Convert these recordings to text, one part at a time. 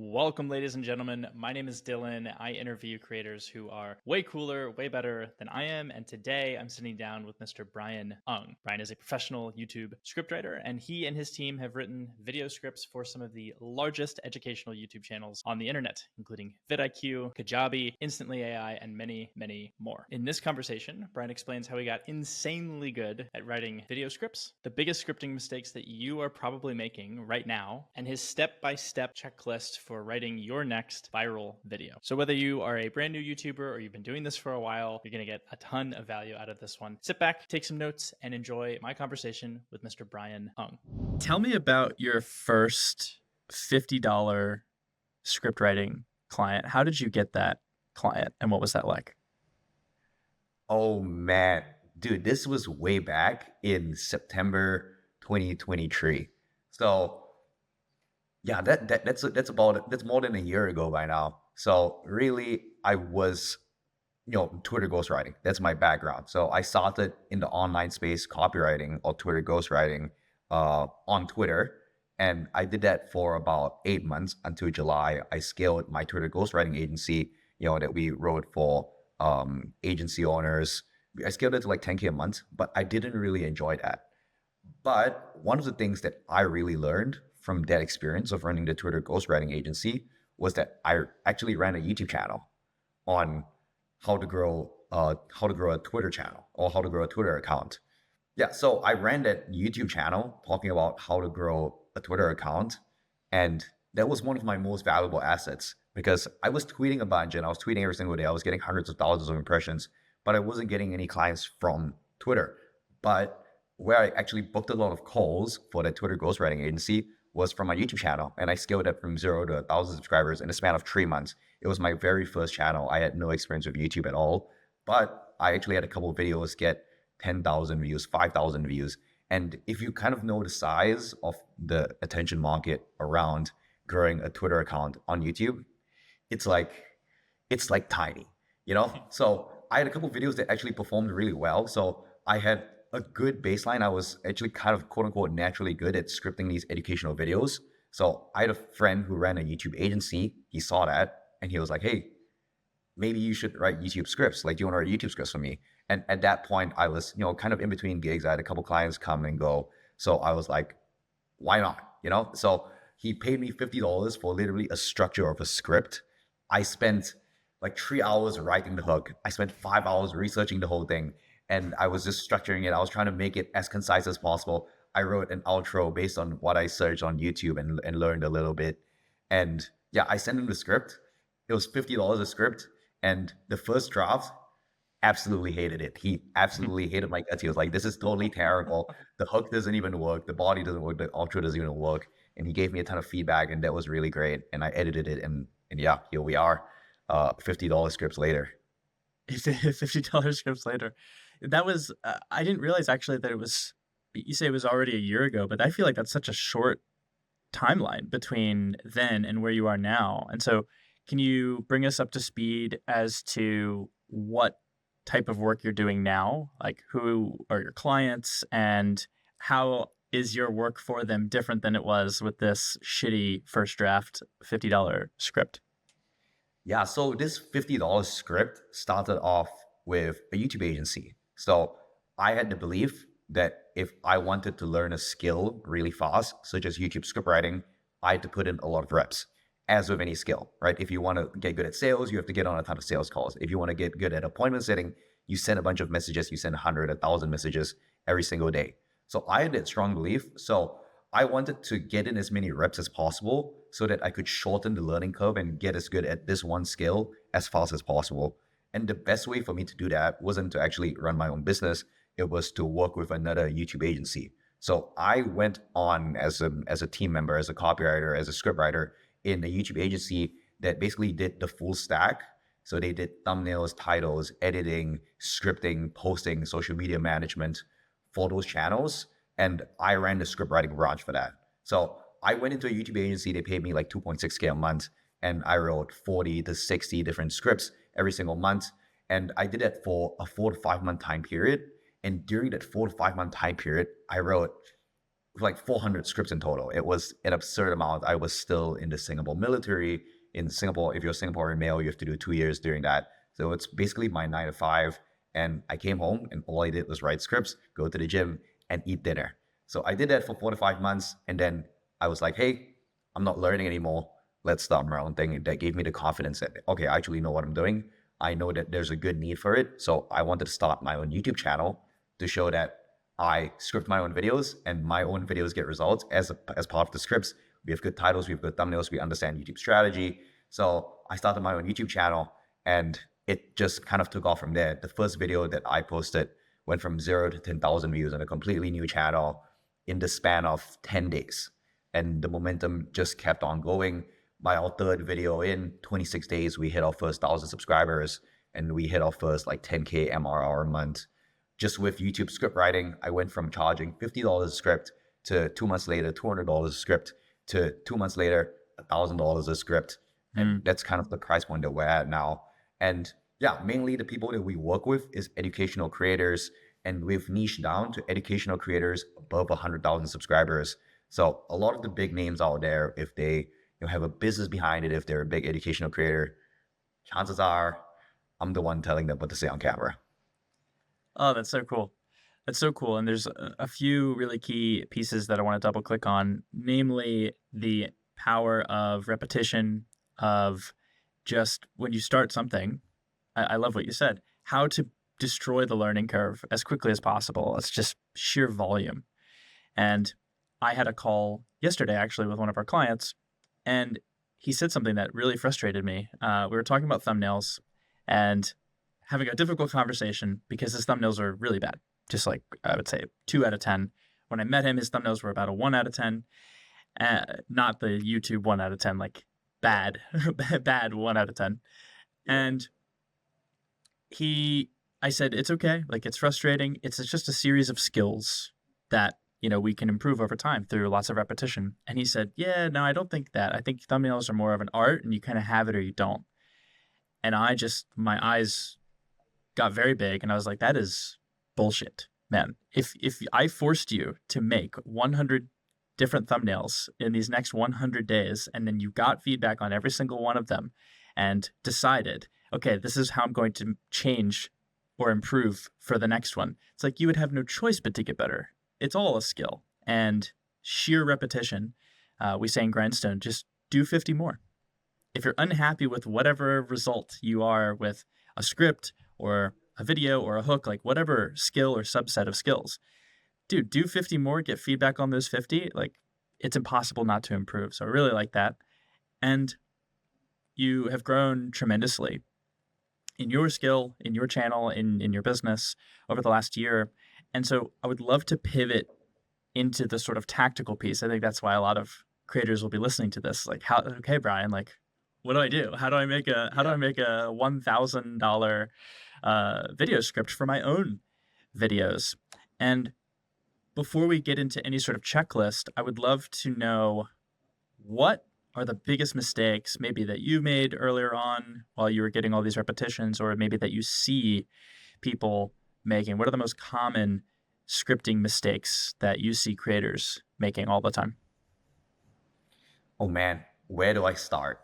Welcome, ladies and gentlemen. My name is Dylan. I interview creators who are way cooler, way better than I am. And today I'm sitting down with Mr. Bryan Ng. Bryan is a professional YouTube scriptwriter, and he and his team have written video scripts for some of the largest educational YouTube channels on the internet, including vidIQ, Kajabi, Instantly AI, and many, many more. In this conversation, Bryan explains how he got insanely good at writing video scripts, the biggest scripting mistakes that you are probably making right now, and his step-by-step checklist for writing your next viral video. So whether you are a brand new YouTuber or you've been doing this for a while, you're going to get a ton of value out of this one. Sit back, take some notes, and enjoy my conversation with Mr. Bryan Ng. Tell me about your first $50 script writing client. How did you get that client and what was that like? Oh man, dude, this was way back in September 2023. So yeah, that's more than a year ago by now. So really, I was Twitter ghostwriting. That's my background. So I started in the online space copywriting or Twitter ghostwriting on Twitter, and I did that for about 8 months until July. I scaled my Twitter ghostwriting agency, that we wrote for agency owners. I scaled it to like 10K a month, but I didn't really enjoy that. But one of the things that I really learned from that experience of running the Twitter ghostwriting agency was that I actually ran a YouTube channel on how to grow a Twitter channel or how to grow a Twitter account. Yeah, so I ran that YouTube channel talking about how to grow a Twitter account, and that was one of my most valuable assets because I was tweeting a bunch and I was tweeting every single day. I was getting hundreds of thousands of impressions, but I wasn't getting any clients from Twitter. But where I actually booked a lot of calls for the Twitter ghostwriting agency was from my YouTube channel. And I scaled it from 0 to 1,000 subscribers in a span of 3 months. It was my very first channel. I had no experience with YouTube at all, but I actually had a couple of videos get 10,000 views, 5,000 views. And if you kind of know the size of the attention market around growing a Twitter account on YouTube, it's like tiny, So I had a couple of videos that actually performed really well. So I had a good baseline. I was actually kind of quote unquote naturally good at scripting these educational videos. So I had a friend who ran a YouTube agency. He saw that and he was like, hey, maybe you should write YouTube scripts. Like, do you want to write YouTube scripts for me? And at that point I was, kind of in between gigs. I had a couple clients come and go. So I was like, why not? So he paid me $50 for literally a structure of a script. I spent like 3 hours writing the hook. I spent 5 hours researching the whole thing. And I was just structuring it. I was trying to make it as concise as possible. I wrote an outro based on what I searched on YouTube and learned a little bit. And yeah, I sent him the script. It was $50 a script. And the first draft, absolutely hated it. He absolutely hated my guts. He was like, this is totally terrible. The hook doesn't even work. The body doesn't work. The outro doesn't even work. And he gave me a ton of feedback and that was really great. And I edited it and yeah, here we are, $50 scripts later. $50 scripts later. That was, I didn't realize actually that you say it was already a year ago, but I feel like that's such a short timeline between then and where you are now. And so can you bring us up to speed as to what type of work you're doing now? Like who are your clients and how is your work for them different than it was with this shitty first draft $50 script? Yeah, so this $50 script started off with a YouTube agency. So I had the belief that if I wanted to learn a skill really fast, such as YouTube script writing, I had to put in a lot of reps, as with any skill, right? If you want to get good at sales, you have to get on a ton of sales calls. If you want to get good at appointment setting, you send a bunch of messages, you send 100, 1,000 messages every single day. So I had that strong belief. So I wanted to get in as many reps as possible so that I could shorten the learning curve and get as good at this one skill as fast as possible. And the best way for me to do that wasn't to actually run my own business. It was to work with another YouTube agency. So I went on as a team member, as a copywriter, as a scriptwriter in a YouTube agency that basically did the full stack. So they did thumbnails, titles, editing, scripting, posting, social media management for those channels. And I ran the script writing branch for that. So I went into a YouTube agency. They paid me like 2.6K a month. And I wrote 40 to 60 different scripts every single month. And I did that for a 4 to 5 month time period. And during that 4 to 5 month time period, I wrote like 400 scripts in total. It was an absurd amount. I was still in the Singapore military. In Singapore, if you're a Singaporean male, you have to do 2 years during that. So it's basically my 9 to 5. And I came home and all I did was write scripts, go to the gym, and eat dinner. So I did that for 4 to 5 months. And then I was like, hey, I'm not learning anymore. Let's start my own thing. That gave me the confidence that, okay, I actually know what I'm doing. I know that there's a good need for it. So I wanted to start my own YouTube channel to show that I script my own videos and my own videos get results as part of the scripts. We have good titles, we have good thumbnails, we understand YouTube strategy. So I started my own YouTube channel and it just kind of took off from there. The first video that I posted went from 0 to 10,000 views on a completely new channel in the span of 10 days. And the momentum just kept on going. By our third video in 26 days, we hit our first 1,000 subscribers and we hit our first like 10K MRR a month. Just with YouTube script writing, I went from charging $50 a script to 2 months later, $200 a script to 2 months later, $1,000 a script. And that's kind of the price point that we're at now. And yeah, mainly the people that we work with is educational creators, and we've niched down to educational creators above 100,000 subscribers. So a lot of the big names out there, if they have a business behind it, if they're a big educational creator, chances are I'm the one telling them what to say on camera. Oh, that's so cool. That's so cool. And there's a few really key pieces that I want to double click on, namely the power of repetition, of just when you start something. I love what you said, how to destroy the learning curve as quickly as possible. It's just sheer volume. And I had a call yesterday actually with one of our clients, and he said something that really frustrated me. We were talking about thumbnails and having a difficult conversation because his thumbnails are really bad. Just like I would say 2 out of 10. When I met him, his thumbnails were about a 1 out of 10. Not the YouTube 1 out of 10, like bad, bad 1 out of 10. And I said, it's okay. Like, it's frustrating. It's just a series of skills that, we can improve over time through lots of repetition. And he said, yeah, no, I don't think that. I think thumbnails are more of an art and you kind of have it or you don't. And my eyes got very big and I was like, that is bullshit, man. If I forced you to make 100 different thumbnails in these next 100 days, and then you got feedback on every single one of them and decided, okay, this is how I'm going to change or improve for the next one. It's like you would have no choice but to get better. It's all a skill and sheer repetition. We say in Grindstone, just do 50 more. If you're unhappy with whatever result you are with a script or a video or a hook, like whatever skill or subset of skills, dude, do 50 more, get feedback on those 50. Like, it's impossible not to improve. So I really like that. And you have grown tremendously in your skill, in your channel, in your business over the last year. And so I would love to pivot into the sort of tactical piece. I think that's why a lot of creators will be listening to this. Like, okay, Bryan, like, what do I do? How do I make a $1,000 video script for my own videos? And before we get into any sort of checklist, I would love to know, what are the biggest mistakes maybe that you made earlier on while you were getting all these repetitions, or maybe that you see people making? What are the most common scripting mistakes that you see creators making all the time? Oh man, where do I start?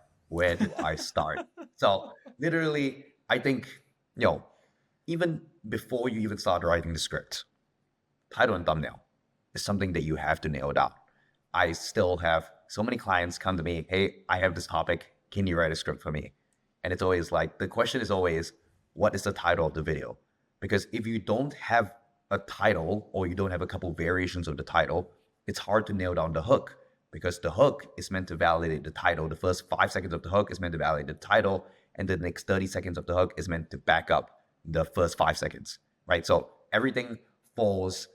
So literally, I think, even before you even start writing the script, title and thumbnail is something that you have to nail down. I still have so many clients come to me, hey, I have this topic, can you write a script for me? And it's always like, the question is always, what is the title of the video? Because if you don't have a title, or you don't have a couple variations of the title, it's hard to nail down the hook, because the hook is meant to validate the title. The first 5 seconds of the hook is meant to validate the title, and the next 30 seconds of the hook is meant to back up the first 5 seconds, right? So everything falls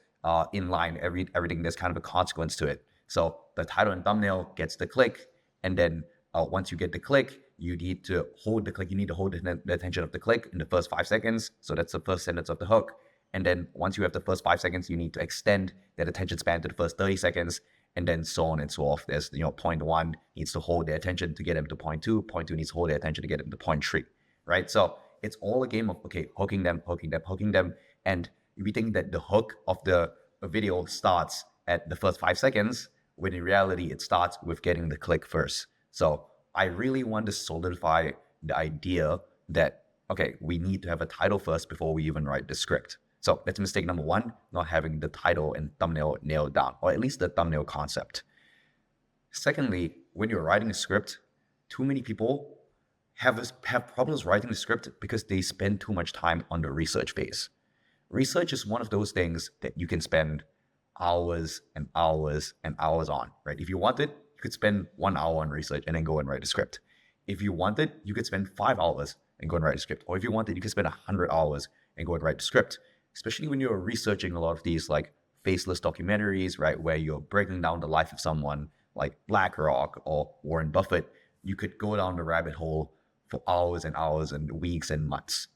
in line. Everything, there's kind of a consequence to it. So the title and thumbnail gets the click, and then once you get the click, you need to hold the click. You need to hold the attention of the click in the first 5 seconds. So that's the first sentence of the hook. And then once you have the first 5 seconds, you need to extend that attention span to the first 30 seconds, and then so on and so forth. There's, point 1 needs to hold their attention to get them to point 2. Point 2 needs to hold their attention to get them to point 3, right? So it's all a game of, okay, hooking them. And we think that the hook of the video starts at the first 5 seconds, when in reality, it starts with getting the click first. So I really want to solidify the idea that, okay, we need to have a title first before we even write the script. So that's mistake number one, not having the title and thumbnail nailed down, or at least the thumbnail concept. Secondly, when you're writing a script, too many people have problems writing the script because they spend too much time on the research phase. Research is one of those things that you can spend hours and hours and hours on, right? If you wanted, you could spend 1 hour on research and then go and write a script. If you wanted, you could spend 5 hours and go and write a script. Or if you wanted, you could spend 100 hours and go and write a script. Especially when you're researching a lot of these like faceless documentaries, right? Where you're breaking down the life of someone like BlackRock or Warren Buffett, you could go down the rabbit hole for hours and hours and weeks and months.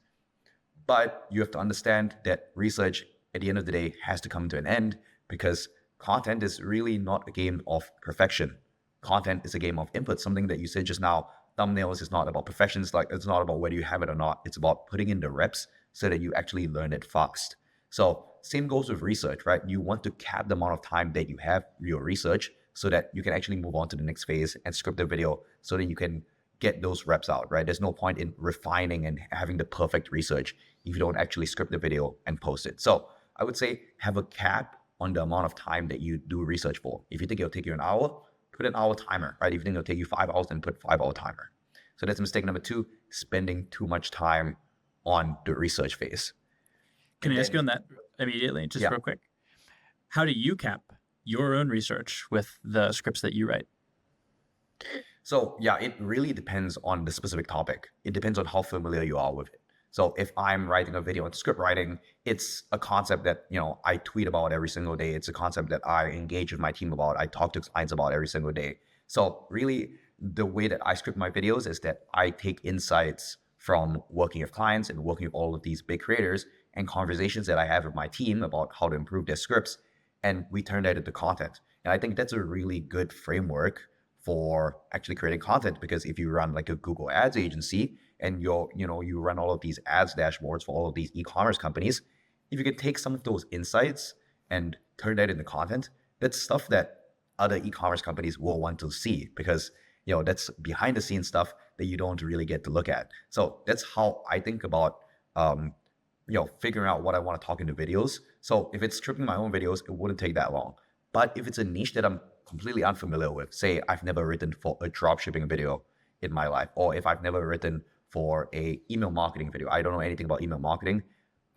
But you have to understand that research at the end of the day has to come to an end, because content is really not a game of perfection. Content is a game of input. Something that you said just now, thumbnails is not about perfection. It's not about whether you have it or not. It's about putting in the reps so that you actually learn it fast. So same goes with research, right? You want to cap the amount of time that you have your research so that you can actually move on to the next phase and script the video so that you can get those reps out, right? There's no point in refining and having the perfect research if you don't actually script the video and post it. So I would say have a cap on the amount of time that you do research for. If you think it'll take you an hour, put an hour timer, right? If you think it'll take you 5 hours, then put 5 hour timer. So that's mistake number two, spending too much time on the research phase. Can I ask you on that immediately, just real quick? How do you cap your own research with the scripts that you write? So yeah, it really depends on the specific topic. It depends on how familiar you are with it. So if I'm writing a video on script writing, it's a concept that, I tweet about every single day. It's a concept that I engage with my team about. I talk to clients about every single day. So really the way that I script my videos is that I take insights from working with clients and working with all of these big creators and conversations that I have with my team about how to improve their scripts, and we turn that into content. And I think that's a really good framework for actually creating content, because if you run like a Google Ads agency and you run all of these ads dashboards for all of these e-commerce companies, if you could take some of those insights and turn that into content, that's stuff that other e-commerce companies will want to see, because that's behind the scenes stuff that you don't really get to look at. So that's how I think about figuring out what I want to talk into videos. So if it's scripting my own videos, it wouldn't take that long. But if it's a niche that I'm completely unfamiliar with, say I've never written for a dropshipping video in my life, or if I've never written for a email marketing video, I don't know anything about email marketing,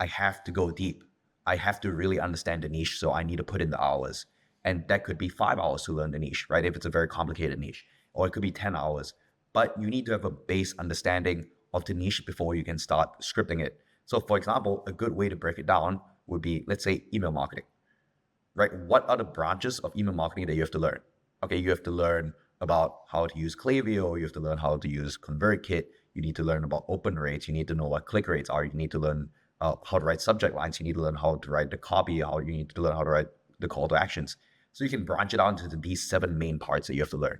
I have to go deep. I have to really understand the niche, so I need to put in the hours. And that could be 5 hours to learn the niche, right? If it's a very complicated niche, or it could be 10 hours. But you need to have a base understanding of the niche before you can start scripting it. So for example, a good way to break it down would be, let's say, email marketing, right? What are the branches of email marketing that you have to learn? Okay, you have to learn about how to use Klaviyo, you have to learn how to use ConvertKit, you need to learn about open rates, you need to know what click rates are, you need to learn how to write subject lines, you need to learn how to write the copy, you need to learn how to write the call to actions. So you can branch it out into these 7 main parts that you have to learn.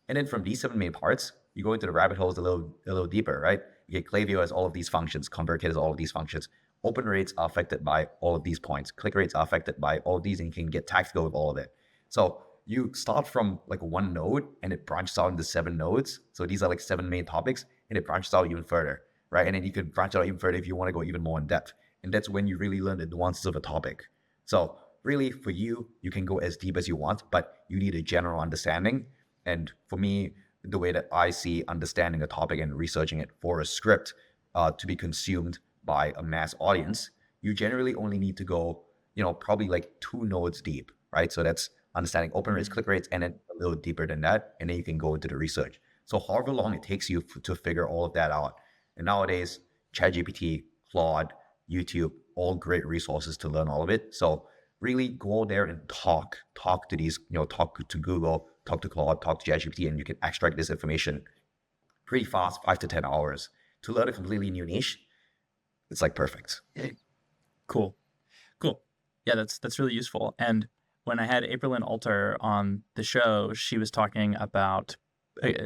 And then from these 7 main parts, you go into the rabbit holes a little deeper, right? You get Klaviyo has all of these functions, ConvertKit has all of these functions. Open rates are affected by all of these points. Click rates are affected by all of these, and you can get tactical with all of it. So you start from like one node and it branches out into 7 nodes. So these are like 7 main topics, and it branches out even further, right? And then you could branch out even further if you want to go even more in depth. And that's when you really learn the nuances of a topic. So really for you, you can go as deep as you want, but you need a general understanding. And for me, the way that I see understanding a topic and researching it for a script to be consumed by a mass audience, you generally only need to go, probably like 2 nodes deep, right? So that's understanding open rates, click rates, and then a little deeper than that, and then you can go into the research. So however long it takes you to figure all of that out. And nowadays, ChatGPT, Claude, YouTube, all great resources to learn all of it. So really go there and talk to these, talk to Google, talk to Claude, talk to ChatGPT, and you can extract this information pretty fast, 5 to 10 hours. To learn a completely new niche, it's like perfect. Cool. Yeah, that's really useful. And when I had April Alter on the show, she was talking about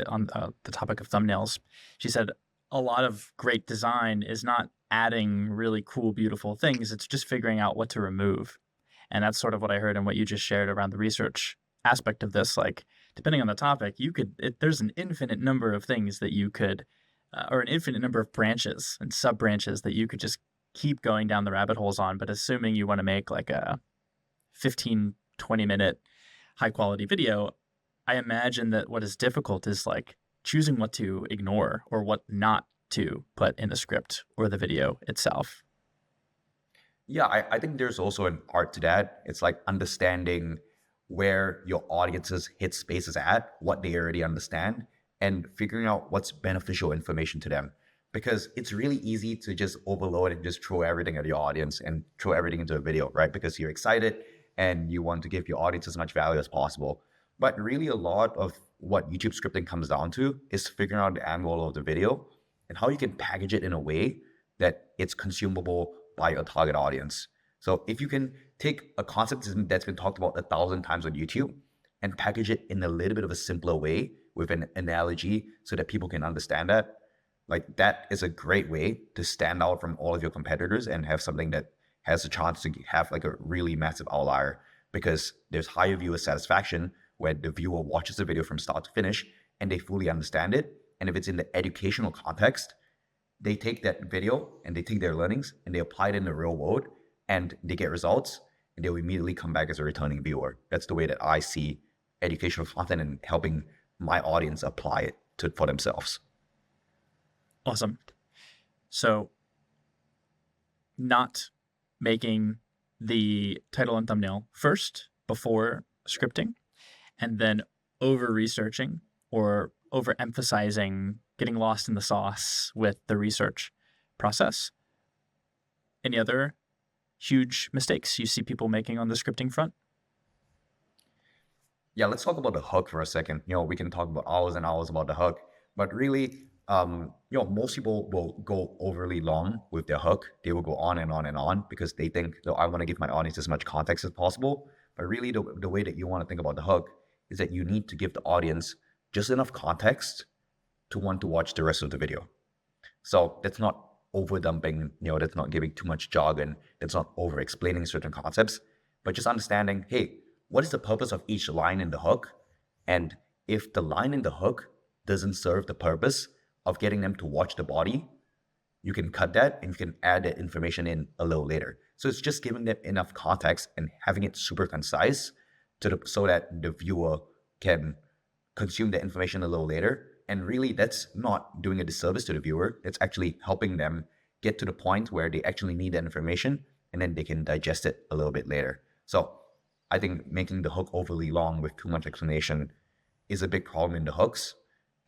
on the topic of thumbnails. She said a lot of great design is not adding really cool, beautiful things. It's just figuring out what to remove. And that's sort of what I heard in what you just shared around the research aspect of this. Like, depending on the topic, there's an infinite number of things that you could, or an infinite number of branches and sub branches that you could just keep going down the rabbit holes on. But assuming you want to make like a 15, 20-minute high quality video, I imagine that what is difficult is like choosing what to ignore or what not to put in the script or the video itself. Yeah, I think there's also an art to that. It's like understanding where your audience's hit space is at, what they already understand, and figuring out what's beneficial information to them. Because it's really easy to just overload and just throw everything at your audience and throw everything into a video, right? Because you're excited and you want to give your audience as much value as possible. But really, a lot of what YouTube scripting comes down to is figuring out the angle of the video and how you can package it in a way that it's consumable by your target audience. So if you can take a concept that's been talked about 1,000 times on YouTube and package it in a little bit of a simpler way with an analogy so that people can understand that, like that is a great way to stand out from all of your competitors and have something that has a chance to have like a really massive outlier, because there's higher viewer satisfaction when the viewer watches the video from start to finish and they fully understand it. And if it's in the educational context, they take that video and they take their learnings and they apply it in the real world and they get results and they'll immediately come back as a returning viewer. That's the way that I see educational content and helping my audience apply it for themselves. Awesome. So not making the title and thumbnail first before scripting, and then over researching or overemphasizing, getting lost in the sauce with the research process. Any other huge mistakes you see people making on the scripting front? Yeah, let's talk about the hook for a second. We can talk about hours and hours about the hook, but really, most people will go overly long with their hook. They will go on and on and on because they think, I want to give my audience as much context as possible. But really, the way that you want to think about the hook is that you need to give the audience just enough context to want to watch the rest of the video. So that's not over dumping, that's not giving too much jargon, that's not over explaining certain concepts, but just understanding, hey, what is the purpose of each line in the hook? And if the line in the hook doesn't serve the purpose of getting them to watch the body, you can cut that and you can add that information in a little later. So it's just giving them enough context and having it super concise so that the viewer can consume the information a little later. And really, that's not doing a disservice to the viewer. It's actually helping them get to the point where they actually need that information and then they can digest it a little bit later. So I think making the hook overly long with too much explanation is a big problem in the hooks.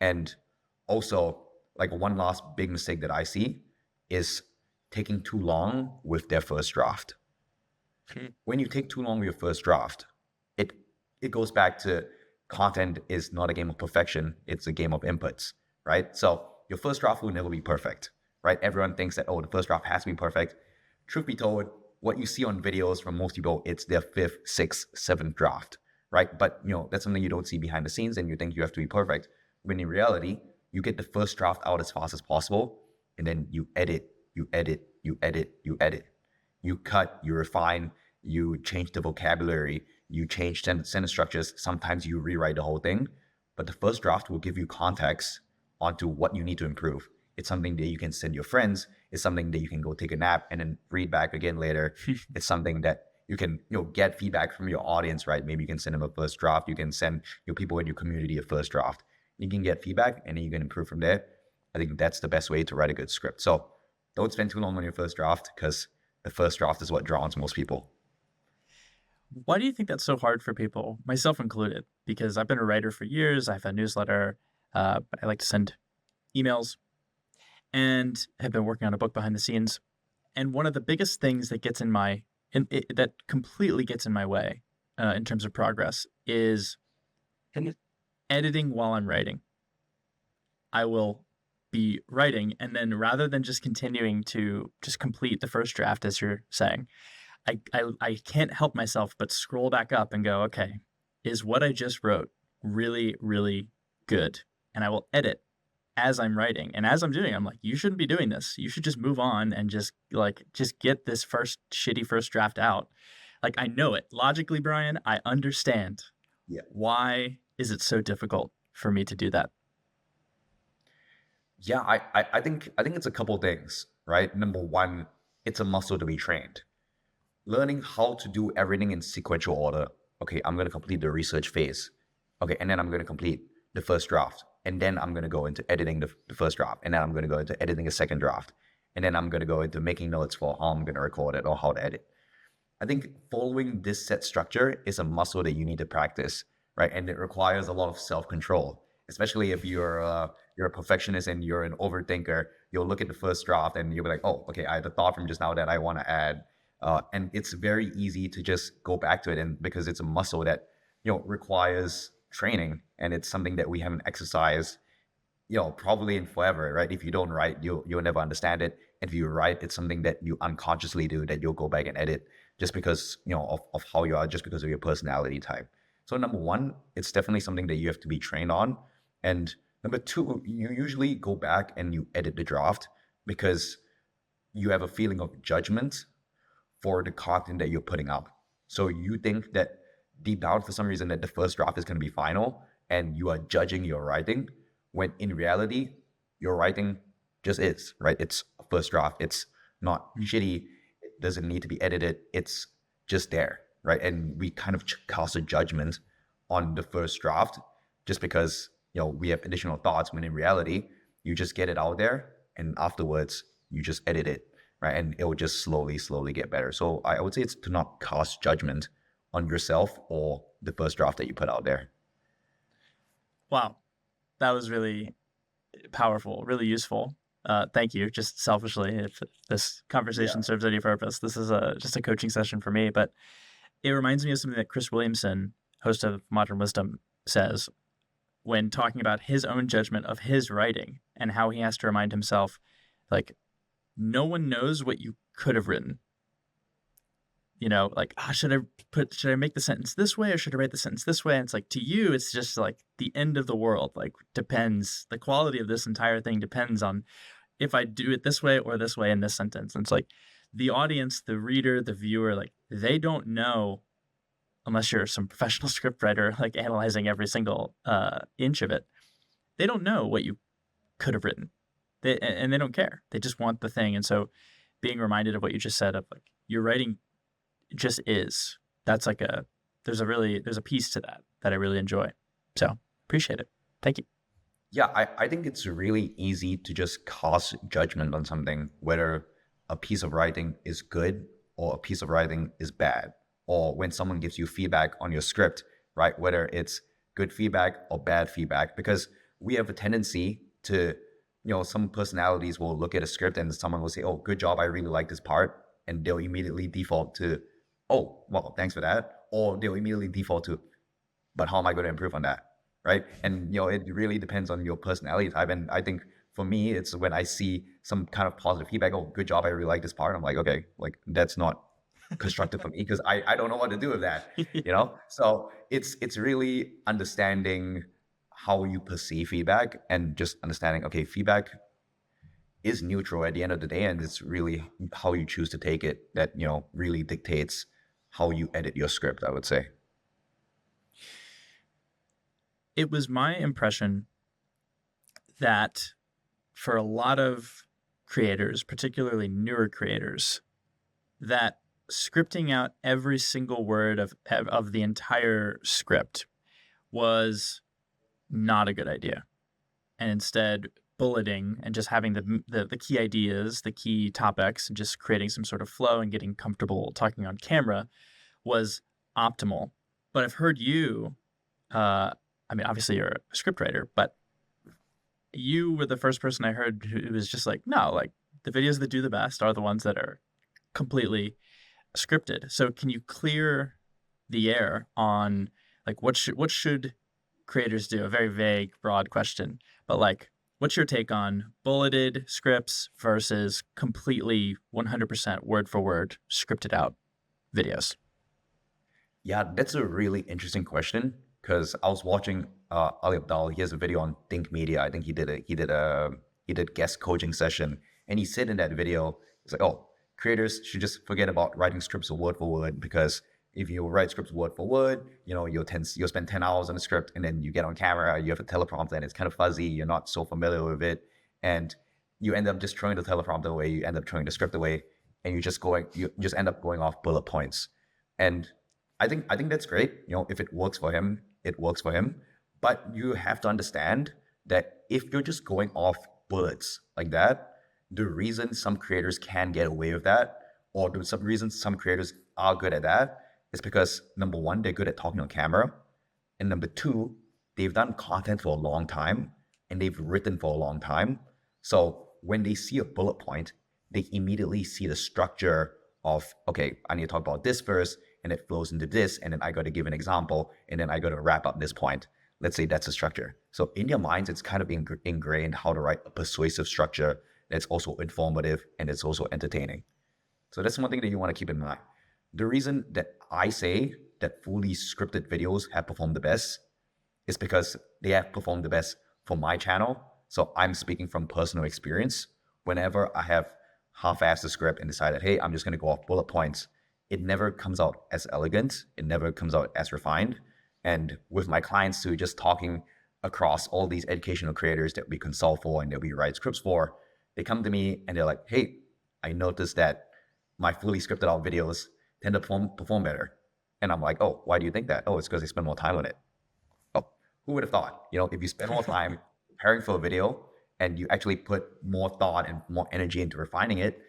And also, like one last big mistake that I see is taking too long with their first draft. When you take too long with your first draft, it goes back to content is not a game of perfection, it's a game of inputs, right? So your first draft will never be perfect, right? Everyone thinks that, the first draft has to be perfect. Truth be told, what you see on videos from most people, it's their 5th, 6th, 7th draft, right? But, that's something you don't see behind the scenes and you think you have to be perfect. When in reality, you get the first draft out as fast as possible and then you edit, you edit, you edit, you edit. You cut, you refine, you change the vocabulary, you change sentence structures. Sometimes you rewrite the whole thing, but the first draft will give you context onto what you need to improve. It's something that you can send your friends. It's something that you can go take a nap and then read back again later. It's something that you can, get feedback from your audience, right? Maybe you can send them a first draft. You can send your people in your community a first draft. You can get feedback and then you can improve from there. I think that's the best way to write a good script. So don't spend too long on your first draft because the first draft is what draws most people. Why do you think that's so hard for people, myself included? Because I've been a writer for years. I have a newsletter. I like to send emails and have been working on a book behind the scenes. And one of the biggest things that that completely gets in my way in terms of progress is editing while I'm writing. I will be writing, and then rather than just continuing to just complete the first draft, as you're saying, I can't help myself but scroll back up and go, okay, is what I just wrote really, really good? And I will edit as I'm writing. And as I'm doing it, I'm like, you shouldn't be doing this. You should just move on and just get this shitty first draft out. Like, I know it. Logically, Bryan, I understand. Yeah. Why is it so difficult for me to do that? Yeah, I think it's a couple things, right? Number one, it's a muscle to be trained. Learning how to do everything in sequential order. Okay, I'm gonna complete the research phase. Okay, and then I'm gonna complete the first draft. And then I'm gonna go into editing the first draft. And then I'm gonna go into editing a second draft. And then I'm gonna go into making notes for how I'm gonna record it or how to edit. I think following this set structure is a muscle that you need to practice, right? And it requires a lot of self-control, especially if you're a perfectionist and you're an overthinker. You'll look at the first draft and you'll be like, oh, okay, I had a thought from just now that I want to add, and it's very easy to just go back to it, and because it's a muscle that requires training, and it's something that we haven't exercised probably in forever, right? If you don't write, you'll never understand it. And if you write, it's something that you unconsciously do that you'll go back and edit just because, of how you are, just because of your personality type. So number one, it's definitely something that you have to be trained on. And number two, you usually go back and you edit the draft because you have a feeling of judgment for the content that you're putting up. So you think that deep down, for some reason, that the first draft is going to be final, and you are judging your writing, when in reality, your writing just is, right? It's a first draft. It's not shitty. It doesn't need to be edited. It's just there, right? And we kind of cast a judgment on the first draft just because, we have additional thoughts, when in reality, you just get it out there, and afterwards, you just edit it, right? And it will just slowly, slowly get better. So I would say it's to not cast judgment on yourself or the first draft that you put out there. Wow. That was really powerful, really useful. Thank you. Just selfishly, if this conversation serves any purpose, this is just a coaching session for me. But it reminds me of something that Chris Williamson, host of Modern Wisdom, says when talking about his own judgment of his writing and how he has to remind himself, like, no one knows what you could have written. Like, should I make the sentence this way, or should I write the sentence this way? And it's like, to you, it's just like the end of the world. Like, depends. The quality of this entire thing depends on if I do it this way or this way in this sentence. And it's like the audience, the reader, the viewer, like, they don't know, unless you're some professional scriptwriter, like analyzing every single inch of it. They don't know what you could have written. And they don't care. They just want the thing. And so being reminded of what you just said, of like, your writing just is. That's like there's a piece to that I really enjoy. So appreciate it. Thank you. Yeah, I think it's really easy to just cast judgment on something, whether a piece of writing is good or a piece of writing is bad, or when someone gives you feedback on your script, right? Whether it's good feedback or bad feedback, because we have a tendency to, some personalities will look at a script and someone will say, oh, good job, I really like this part. And they'll immediately default to, oh, well, thanks for that. Or they'll immediately default to, but how am I going to improve on that? Right. And, it really depends on your personality type. And I think for me, it's when I see some kind of positive feedback, oh, good job, I really like this part. I'm like, okay, like, that's not constructive for me because I don't know what to do with that, So it's really understanding how you perceive feedback, and just understanding, okay, feedback is neutral at the end of the day, and it's really how you choose to take it that, really dictates how you edit your script, I would say. It was my impression that for a lot of creators, particularly newer creators, that scripting out every single word of the entire script was not a good idea. And instead, bulleting and just having the key ideas, the key topics, and just creating some sort of flow and getting comfortable talking on camera was optimal. But I've heard you, obviously you're a scriptwriter, but you were the first person I heard who was just like, no, like, the videos that do the best are the ones that are completely scripted. So can you clear the air on, like, what should creators do? A very vague, broad question, but like, what's your take on bulleted scripts versus completely 100% word for word scripted out videos? Yeah, that's a really interesting question, because I was watching Ali Abdal. He has a video on Think Media. I think he did guest coaching session, and he said in that video, he's like, oh, creators should just forget about writing scripts word for word, because if you write scripts word for word, you'll spend 10 hours on the script, and then you get on camera, you have a teleprompter and it's kind of fuzzy, you're not so familiar with it, and you end up just throwing the teleprompter away, you end up throwing the script away, and you just end up going off bullet points. And I think that's great. If it works for him, it works for him. But you have to understand that if you're just going off bullets like that, the reason some creators can get away with that, or the some reason some creators are good at that, is because number one, they're good at talking on camera, and number two, they've done content for a long time and they've written for a long time. So when they see a bullet point, they immediately see the structure of, okay, I need to talk about this first, and it flows into this, and then I got to give an example, and then I got to wrap up this point. Let's say that's a structure. So in their minds, it's kind of ingrained how to write a persuasive structure that's also informative and it's also entertaining. So that's one thing that you want to keep in mind. The reason that I say that fully scripted videos have performed the best is because they have performed the best for my channel. So I'm speaking from personal experience. Whenever I have half-assed the script and decided, hey, I'm just going to go off bullet points, it never comes out as elegant. It never comes out as refined. And with my clients too, just talking across all these educational creators that we consult for and that we write scripts for, they come to me and they're like, hey, I noticed that my fully scripted out videos tend to perform better. And I'm like, oh, why do you think that? Oh, it's because I spend more time on it. Oh, who would have thought? If you spend more time preparing for a video and you actually put more thought and more energy into refining it,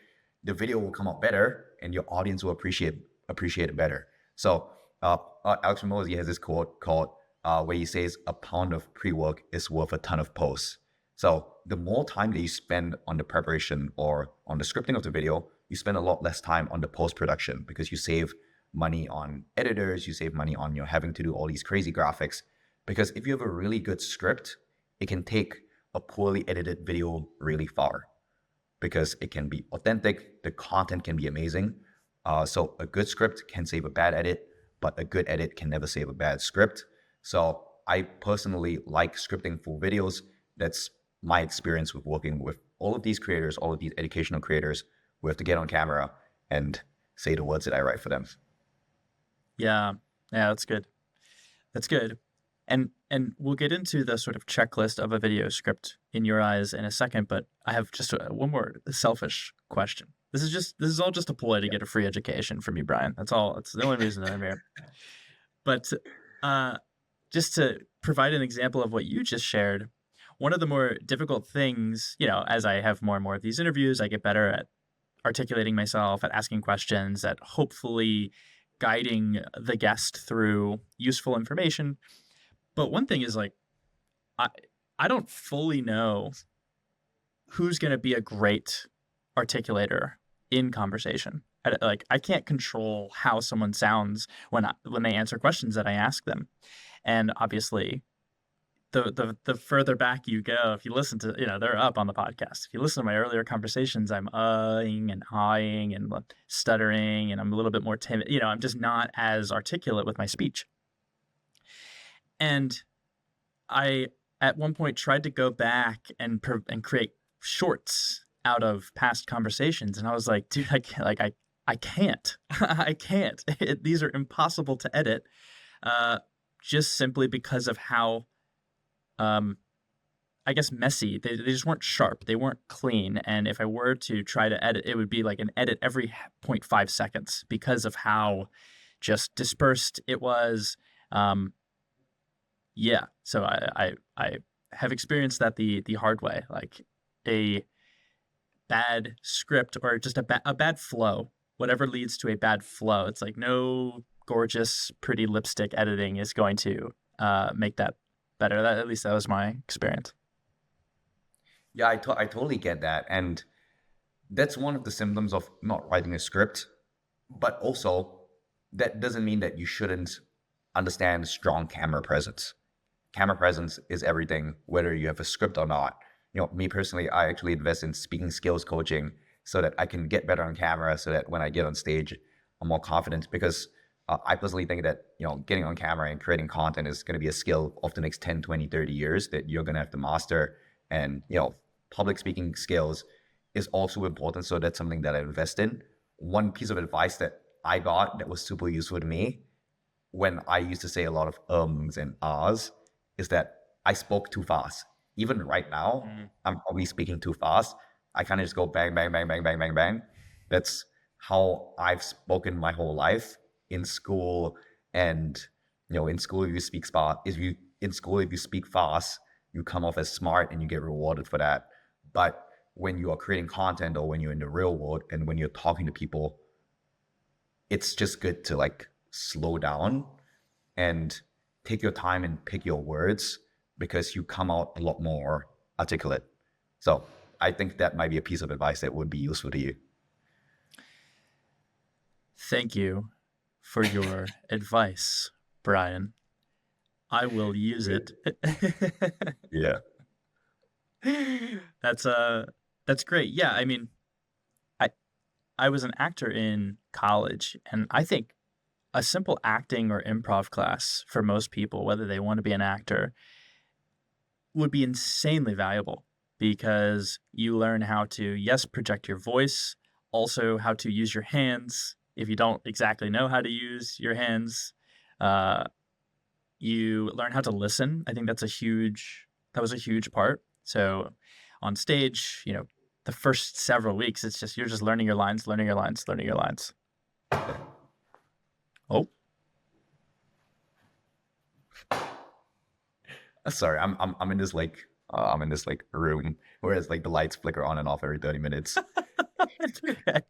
the video will come out better and your audience will appreciate it better. So Alex Hormozi has this quote called where he says, a pound of pre-work is worth a ton of post. So the more time that you spend on the preparation or on the scripting of the video, you spend a lot less time on the post-production, because you save money on editors, you save money on having to do all these crazy graphics. Because if you have a really good script, it can take a poorly edited video really far, because it can be authentic, the content can be amazing. So a good script can save a bad edit, but a good edit can never save a bad script. So I personally like scripting full videos. That's my experience with working with all of these creators, all of these educational creators who have to get on camera and say the words that I write for them. Yeah, that's good. That's good. And we'll get into the sort of checklist of a video script in your eyes in a second, but I have just one more selfish question. This is all just a ploy to get a free education from you, Bryan. That's all. It's the only reason that I'm here. But just to provide an example of what you just shared, one of the more difficult things, as I have more and more of these interviews, I get better at articulating myself, at asking questions, at hopefully guiding the guest through useful information. But one thing is, like, I don't fully know who's going to be a great articulator in conversation. I can't control how someone sounds when they answer questions that I ask them. And obviously, the further back you go, if you listen to, they're up on the podcast. If you listen to my earlier conversations, I'm and ahhing and stuttering, and I'm a little bit more timid. I'm just not as articulate with my speech. And I, at one point, tried to go back and create shorts out of past conversations, and I was like, dude, I can't. I can't. I can't. These are impossible to edit, just simply because of how, I guess, messy. They just weren't sharp. They weren't clean. And if I were to try to edit, it would be like an edit every 0.5 seconds because of how just dispersed it was. Yeah. So I have experienced that the hard way, like a bad script or just a bad flow, whatever leads to a bad flow. It's like no gorgeous, pretty lipstick editing is going to make that better. At least that was my experience. Yeah, I totally get that. And that's one of the symptoms of not writing a script. But also, that doesn't mean that you shouldn't understand strong camera presence. Camera presence is everything, whether you have a script or not. Me personally, I actually invest in speaking skills coaching so that I can get better on camera, so that when I get on stage, I'm more confident. Because I personally think that, getting on camera and creating content is going to be a skill of the next 10, 20, 30 years that you're going to have to master. And, public speaking skills is also important. So that's something that I invest in. One piece of advice that I got that was super useful to me when I used to say a lot of ums and ahs is that I spoke too fast. Even right now, Mm. I'm probably speaking too fast. I kind of just go bang, bang, bang, bang, bang, bang, bang. That's how I've spoken my whole life in school. And in school, if you speak fast, if you speak fast, you come off as smart and you get rewarded for that. But when you are creating content or when you're in the real world and when you're talking to people, it's just good to like slow down and take your time and pick your words because you come out a lot more articulate. So I think that might be a piece of advice that would be useful to you. Thank you for your advice, Bryan. I will use it. Yeah. That's that's great. Yeah, I mean, I I was an actor in college, and I think a simple acting or improv class for most people, whether they want to be an actor, would be insanely valuable because you learn how to, yes, project your voice, also how to use your hands. If you don't exactly know how to use your hands, uh, you learn how to listen. I think that was a huge part. So on stage, the first several weeks, it's just, you're just learning your lines, learning your lines, learning your lines. Oh, Sorry, I'm in this like room where it's like the lights flicker on and off every 30 minutes. it's okay.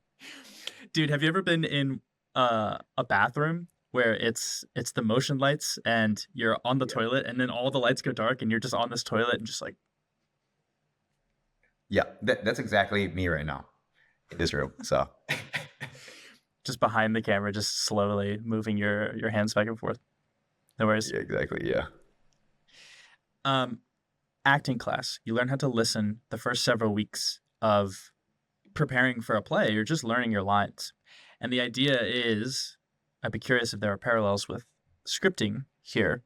Dude, have you ever been in a bathroom where it's the motion lights and you're on the Yeah. toilet and then all the lights go dark and you're just on this toilet and just like Yeah, that's exactly me right now in this room. So just behind the camera, just slowly moving your hands back and forth? No worries. yeah, exactly. Yeah. Um, Acting class, you learn how to listen the first several weeks of preparing for a play. You're just learning your lines. And the idea is, I'd be curious if there are parallels with scripting here.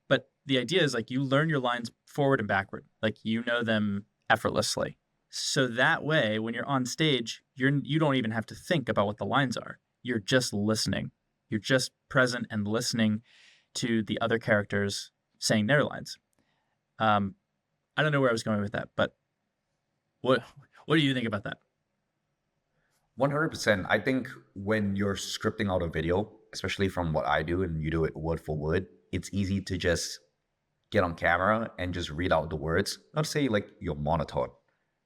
But the idea is like you learn your lines forward and backward, like you know them effortlessly. So that way, when you're on stage, you don't even have to think about what the lines are. You're just listening. You're just present and listening to the other characters saying their lines. Um, I don't know where I was going with that, but what what do you think about that? 100%. I think when you're scripting out a video, especially from what I do and you do it word for word, it's easy to just get on camera and just read out the words. Not to say like you're monotone,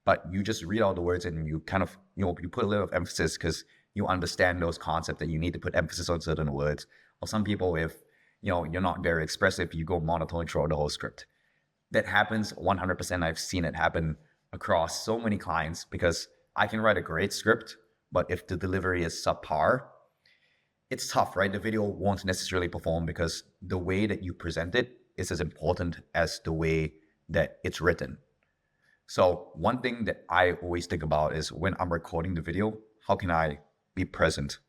but you just read out the words and you kind of, you put a little emphasis because you understand those concepts and you need to put emphasis on certain words. Or some people, if you're not very expressive, you go monotone throughout the whole script. That happens 100%. I've seen it happen across so many clients because I can write a great script, but if the delivery is subpar, it's tough, right? The video won't necessarily perform because the way that you present it is as important as the way that it's written. So one thing that I always think about is when I'm recording the video, how can I be present?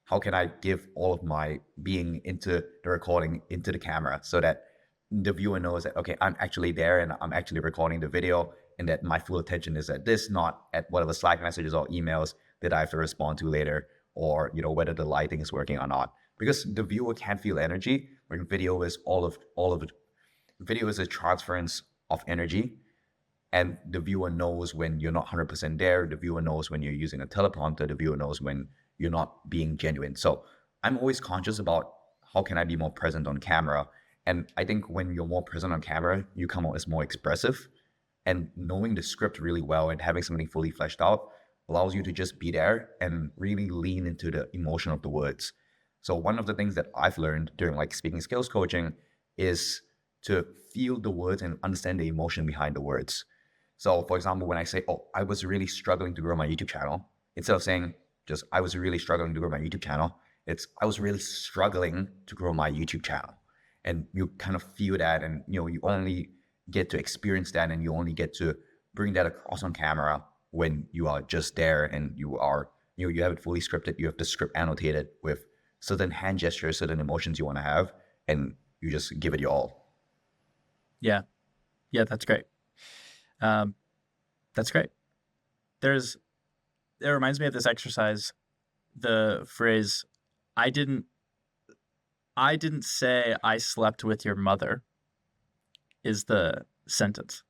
How can I give all of my being into the recording, into the camera, so that the viewer knows that, okay, I'm actually there and I'm actually recording the video and that my full attention is at this, not at whatever Slack messages or emails that I have to respond to later, or whether the lighting is working or not. Because the viewer can't feel energy, when video is all of it. Video is a transference of energy, and the viewer knows when you're not 100% there. The viewer knows when you're using a teleprompter. The viewer knows when you're not being genuine. So I'm always conscious about how can I be more present on camera. And I think when you're more present on camera, you come out as more expressive. And knowing the script really well and having something fully fleshed out allows you to just be there and really lean into the emotion of the words. So one of the things that I've learned during like speaking skills coaching is to feel the words and understand the emotion behind the words. So for example, when I say, oh, I was really struggling to grow my YouTube channel, instead of saying just, I was really struggling to grow my YouTube channel, it's, I was really struggling to grow my YouTube channel. And you kind of feel that, and you only get to experience that, and you only get to bring that across on camera when you are just there and you are, you have it fully scripted, you have the script annotated with certain hand gestures, certain emotions you want to have, and you just give it your all. Yeah. Yeah, that's great. That's great. It reminds me of this exercise the phrase, I didn't say I slept with your mother is the sentence.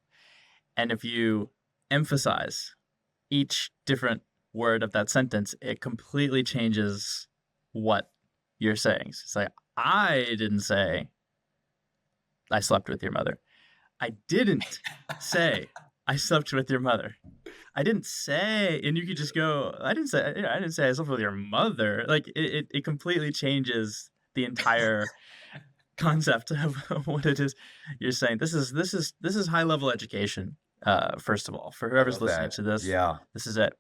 And if you emphasize each different word of that sentence, it completely changes what you're saying. So it's like, I didn't say I slept with your mother. I didn't say I slept with your mother. I didn't say, and you could just go, I didn't say I slept with your mother. Like it completely changes the entire concept of what it is you're saying. This is high level education. First of all, for I whoever's love listening that. to this, Yeah. this is it.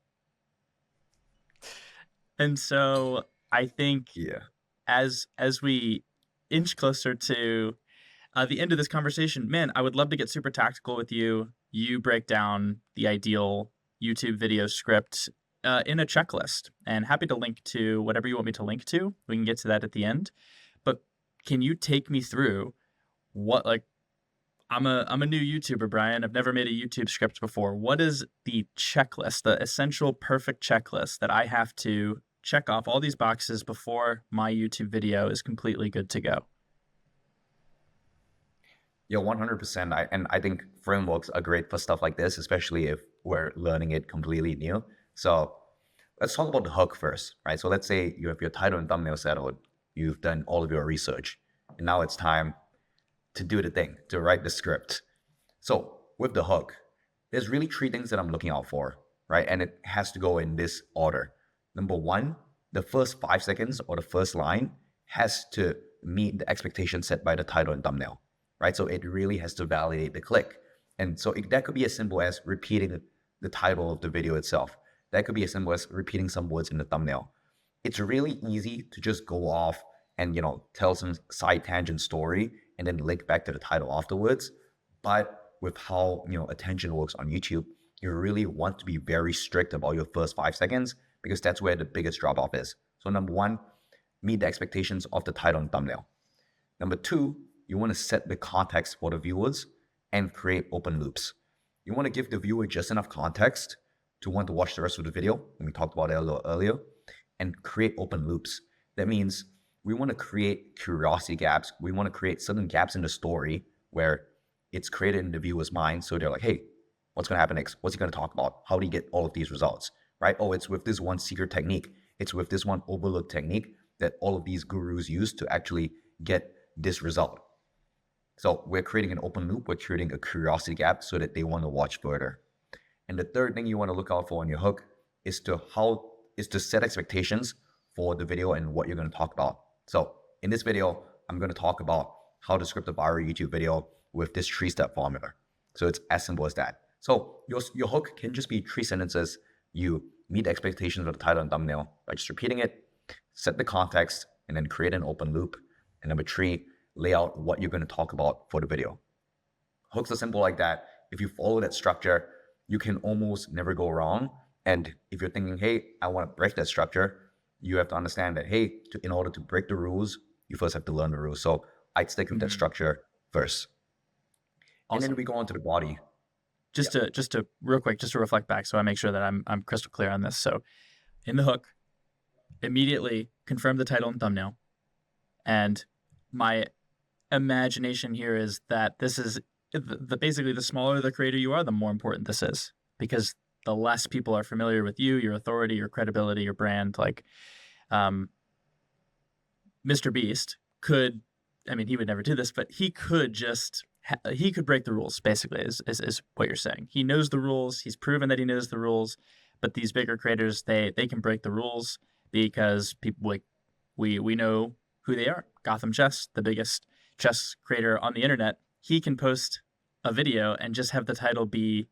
And so I think Yeah. as we inch closer to the end of this conversation, man, I would love to get super tactical with you. You break down the ideal YouTube video script in a checklist, and happy to link to whatever you want me to link to. We can get to that at the end. But can you take me through what, like, I'm a new YouTuber, Bryan. I've never made a YouTube script before. What is the checklist, the essential perfect checklist that I have to check off all these boxes before my YouTube video is completely good to go? Yeah, 100%. I think frameworks are great for stuff like this, especially if we're learning it completely new. So let's talk about the hook first, right? So let's say you have your title and thumbnail settled. You've done all of your research, and now it's time to do the thing, to write the script. So with the hook, there's really three things that I'm looking out for, right? And it has to go in this order. Number one, the first 5 seconds or the first line has to meet the expectation set by the title and thumbnail, right? So it really has to validate the click. And so that could be as simple as repeating the title of the video itself. That could be as simple as repeating some words in the thumbnail. It's really easy to just go off and, tell some side tangent story and then link back to the title afterwards. But with how, attention works on YouTube, you really want to be very strict about your first 5 seconds because that's where the biggest drop off is. So number one, meet the expectations of the title and thumbnail. Number two, you want to set the context for the viewers and create open loops. You want to give the viewer just enough context to want to watch the rest of the video, and we talked about it a little earlier, and create open loops. That means we want to create curiosity gaps. We want to create certain gaps in the story where it's created in the viewer's mind. So they're like, hey, what's going to happen next? What's he going to talk about? How do you get all of these results, right? Oh, it's with this one secret technique. It's with this one overlooked technique that all of these gurus use to actually get this result. So we're creating an open loop. We're creating a curiosity gap so that they want to watch further. And the third thing you want to look out for on your hook is to set expectations for the video and what you're going to talk about. So in this video, I'm going to talk about how to script a viral YouTube video with this 3-step formula. So it's as simple as that. So your hook can just be 3 sentences. You meet the expectations of the title and thumbnail by just repeating it, set the context, and then create an open loop. And number 3, lay out what you're going to talk about for the video. Hooks are simple like that. If you follow that structure, you can almost never go wrong. And if you're thinking, hey, I want to break that structure, you have to understand that, hey, in order to break the rules, you first have to learn the rules. So I'd stick with that structure first. Awesome. And then we go on to the body. Just to real quick, just to reflect back, so I make sure that I'm crystal clear on this. So in the hook, immediately confirm the title and thumbnail. And my imagination here is that this is basically the smaller the creator you are, the more important this is, because the less people are familiar with you, your authority, your credibility, your brand. Like Mr. Beast could, I mean, he would never do this, but he could just he could break the rules, basically, is what you're saying. He knows the rules. He's proven that he knows the rules. But these bigger creators, they can break the rules because people, like, we know who they are. Gotham Chess, the biggest chess creator on the internet, he can post a video and just have the title be,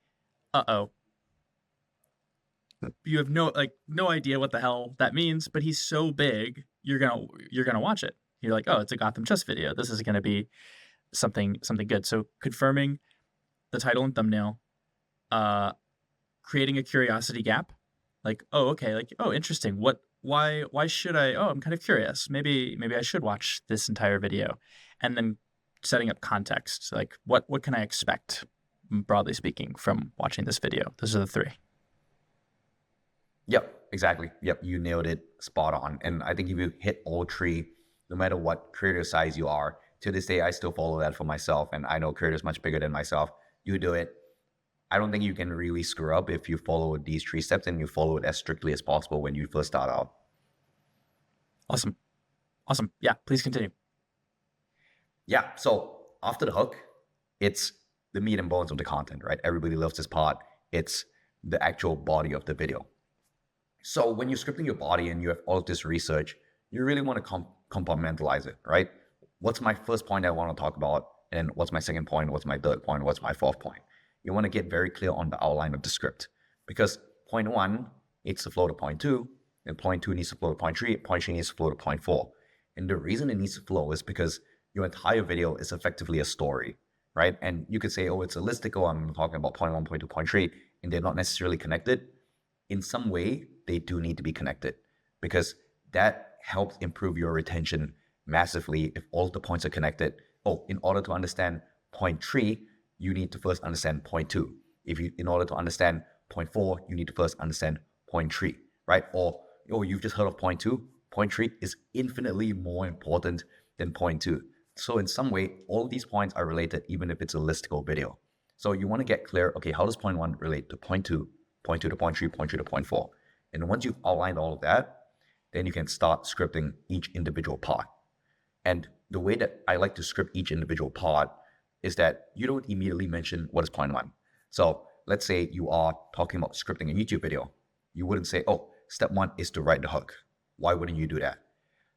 uh-oh. You have no idea what the hell that means, but he's so big, you're gonna watch it. You're like, oh, it's a Gotham Chess video. This is gonna be something good. So confirming the title and thumbnail, creating a curiosity gap, like, oh, okay, like, oh, interesting. Why should I? Oh, I'm kind of curious. Maybe I should watch this entire video, and then setting up context, like what can I expect, broadly speaking, from watching this video? Those are the 3. Yep. exactly. Yep, you nailed it spot on. And I think if you hit all three, no matter what creator size you are, to this day, I still follow that for myself. And I know creators much bigger than myself. You do it. I don't think you can really screw up if you follow these three steps and you follow it as strictly as possible when you first start out. Awesome. Awesome. Yeah, please continue. Yeah. So after the hook, it's the meat and bones of the content, right? Everybody loves this part. It's the actual body of the video. So when you're scripting your body and you have all of this research, you really want to compartmentalize it, right? What's my first point I want to talk about? And what's my second point? What's my third point? What's my fourth point? You want to get very clear on the outline of the script, because point one needs to flow to point two, and point two needs to flow to point three needs to flow to point four. And the reason it needs to flow is because your entire video is effectively a story, right? And you could say, oh, it's a listicle. I'm talking about point one, point two, point three, and they're not necessarily connected. In some way, they do need to be connected, because that helps improve your retention massively if all the points are connected. Oh, in order to understand point three, you need to first understand point two. In order to understand point four, you need to first understand point three, right? Or you've just heard of point two. Point three is infinitely more important than point two. So in some way, all of these points are related, even if it's a listicle video. So you want to get clear, okay, how does point one relate to point two to point three to point four? And once you've outlined all of that, then you can start scripting each individual part. And the way that I like to script each individual part is that you don't immediately mention what is point one. So let's say you are talking about scripting a YouTube video. You wouldn't say, oh, step one is to write the hook. Why wouldn't you do that?